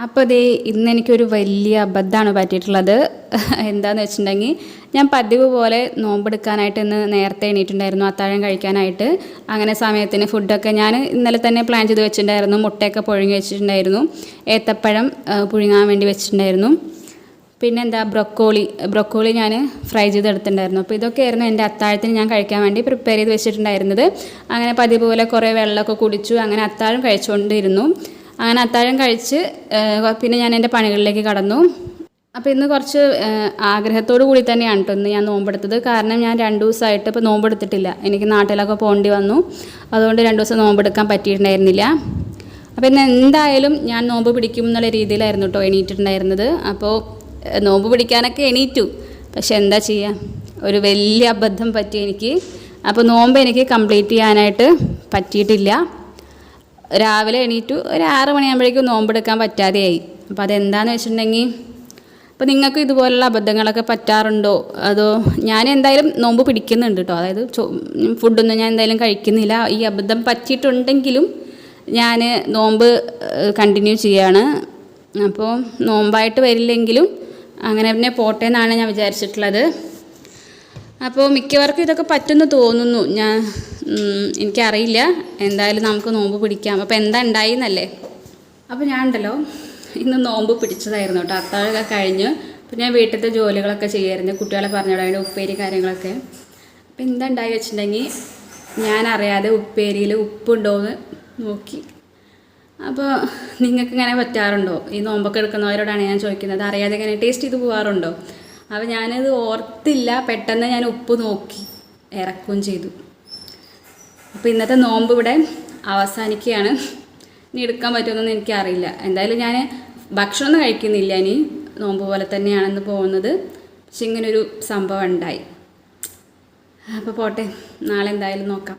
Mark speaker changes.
Speaker 1: അപ്പോൾ ദേ ഇന്നെനിക്കൊരു വലിയ അബദ്ധമാണ് പറ്റിയിട്ടുള്ളത്. എന്താണെന്ന് വെച്ചിട്ടുണ്ടെങ്കിൽ ഞാൻ പതിവ് പോലെ നോമ്പെടുക്കാനായിട്ട് ഇന്ന് നേരത്തെ എണീറ്റുണ്ടായിരുന്നു അത്താഴം കഴിക്കാനായിട്ട്. അങ്ങനെ സമയത്തിന് ഫുഡൊക്കെ ഞാൻ ഇന്നലെ തന്നെ പ്ലാൻ ചെയ്ത് വെച്ചിട്ടുണ്ടായിരുന്നു. മുട്ടയൊക്കെ പുഴുങ്ങി വെച്ചിട്ടുണ്ടായിരുന്നു, ഏത്തപ്പഴം പുഴുങ്ങാൻ വേണ്ടി വെച്ചിട്ടുണ്ടായിരുന്നു, പിന്നെന്താ ബ്രൊക്കോളി ഞാൻ ഫ്രൈ ചെയ്തെടുത്തിട്ടുണ്ടായിരുന്നു. അപ്പോൾ ഇതൊക്കെയായിരുന്നു എൻ്റെ അത്താഴത്തിന് ഞാൻ കഴിക്കാൻ വേണ്ടി പ്രിപ്പയർ ചെയ്ത് വെച്ചിട്ടുണ്ടായിരുന്നത്. അങ്ങനെ പതിവ് പോലെ കുറേ വെള്ളമൊക്കെ കുടിച്ചു. അങ്ങനെ അത്താഴം കഴിച്ചുകൊണ്ടിരുന്നു. അങ്ങനെ അത്താഴം കഴിച്ച് പിന്നെ ഞാൻ എൻ്റെ പണികളിലേക്ക് കടന്നു. അപ്പോൾ ഇന്ന് കുറച്ച് ആഗ്രഹത്തോടു കൂടി തന്നെയാണ് കേട്ടോ ഇന്ന് ഞാൻ നോമ്പെടുത്തത്. കാരണം ഞാൻ 2 ദിവസമായിട്ട് ഇപ്പോൾ നോമ്പെടുത്തിട്ടില്ല. എനിക്ക് നാട്ടിലൊക്കെ പോകേണ്ടി വന്നു. അതുകൊണ്ട് 2 ദിവസം നോമ്പെടുക്കാൻ പറ്റിയിട്ടുണ്ടായിരുന്നില്ല. അപ്പോൾ ഇന്ന് എന്തായാലും ഞാൻ നോമ്പ് പിടിക്കും എന്നുള്ള രീതിയിലായിരുന്നു കേട്ടോ എണീറ്റിട്ടുണ്ടായിരുന്നത്. അപ്പോൾ നോമ്പ് പിടിക്കാനൊക്കെ എണീറ്റു. പക്ഷെ എന്താ ചെയ്യുക, ഒരു വലിയ അബദ്ധം പറ്റി എനിക്ക്. അപ്പോൾ നോമ്പ് എനിക്ക് കംപ്ലീറ്റ് ചെയ്യാനായിട്ട് പറ്റിയിട്ടില്ല. രാവിലെ എണീറ്റു, ഒരു 6 മണിയാകുമ്പോഴേക്കും നോമ്പെടുക്കാൻ പറ്റാതെയായി. അപ്പോൾ അതെന്താണെന്ന് വെച്ചിട്ടുണ്ടെങ്കിൽ, അപ്പോൾ നിങ്ങൾക്ക് ഇതുപോലുള്ള അബദ്ധങ്ങളൊക്കെ പറ്റാറുണ്ടോ? അതോ ഞാൻ എന്തായാലും നോമ്പ് പിടിക്കുന്നുണ്ട് കേട്ടോ. അതായത് ഫുഡൊന്നും ഞാൻ എന്തായാലും കഴിക്കുന്നില്ല. ഈ അബദ്ധം പറ്റിയിട്ടുണ്ടെങ്കിലും ഞാൻ നോമ്പ് കണ്ടിന്യൂ ചെയ്യാണ്. അപ്പോൾ നോമ്പായിട്ട് വരില്ലെങ്കിലും അങ്ങനെ തന്നെ പോട്ടെ എന്നാണ് ഞാൻ വിചാരിച്ചിട്ടുള്ളത്. അപ്പോൾ മിക്കവർക്കും ഇതൊക്കെ പറ്റുമെന്ന് തോന്നുന്നു. എനിക്കറിയില്ല. എന്തായാലും നമുക്ക് നോമ്പ് പിടിക്കാം. അപ്പോൾ എന്താ ഉണ്ടായിന്നല്ലേ. അപ്പോൾ ഞാൻ ഉണ്ടല്ലോ ഇന്ന് നോമ്പ് പിടിച്ചതായിരുന്നു കേട്ടോ. അത്താഴമൊക്കെ കഴിഞ്ഞ് അപ്പോൾ ഞാൻ വീട്ടിലത്തെ ജോലികളൊക്കെ ചെയ്യായിരുന്നു, കുട്ടികളെ പറഞ്ഞിടാൻ ഉപ്പേരി കാര്യങ്ങളൊക്കെ. അപ്പോൾ എന്താ ഉണ്ടായി വെച്ചിട്ടുണ്ടെങ്കിൽ, ഞാൻ അറിയാതെ ഉപ്പേരിയിൽ ഉപ്പുണ്ടോയെന്ന് നോക്കി. അപ്പോൾ നിങ്ങൾക്ക് ഇങ്ങനെ പറ്റാറുണ്ടോ? ഈ നോമ്പൊക്കെ എടുക്കുന്നവരോടാണ് ഞാൻ ചോദിക്കുന്നത്. അറിയാതെ ഇങ്ങനെ ടേസ്റ്റ് ചെയ്ത് പോകാറുണ്ടോ? അപ്പോൾ ഞാനത് ഓർത്തില്ല, പെട്ടെന്ന് ഞാൻ ഉപ്പ് നോക്കി ഇറക്കുകയും ചെയ്തു. അപ്പോൾ ഇന്നത്തെ നോമ്പ് ഇവിടെ അവസാനിക്കുകയാണ്. ഇനി എടുക്കാൻ പറ്റുമെന്നൊന്നും എനിക്കറിയില്ല. എന്തായാലും ഞാൻ ഭക്ഷണമൊന്നും കഴിക്കുന്നില്ല. ഇനി നോമ്പ് പോലെ തന്നെയാണെന്ന് പോകുന്നത്. പക്ഷെ ഇങ്ങനൊരു സംഭവം ഉണ്ടായി. അപ്പോൾ പോട്ടെ, നാളെ എന്തായാലും നോക്കാം.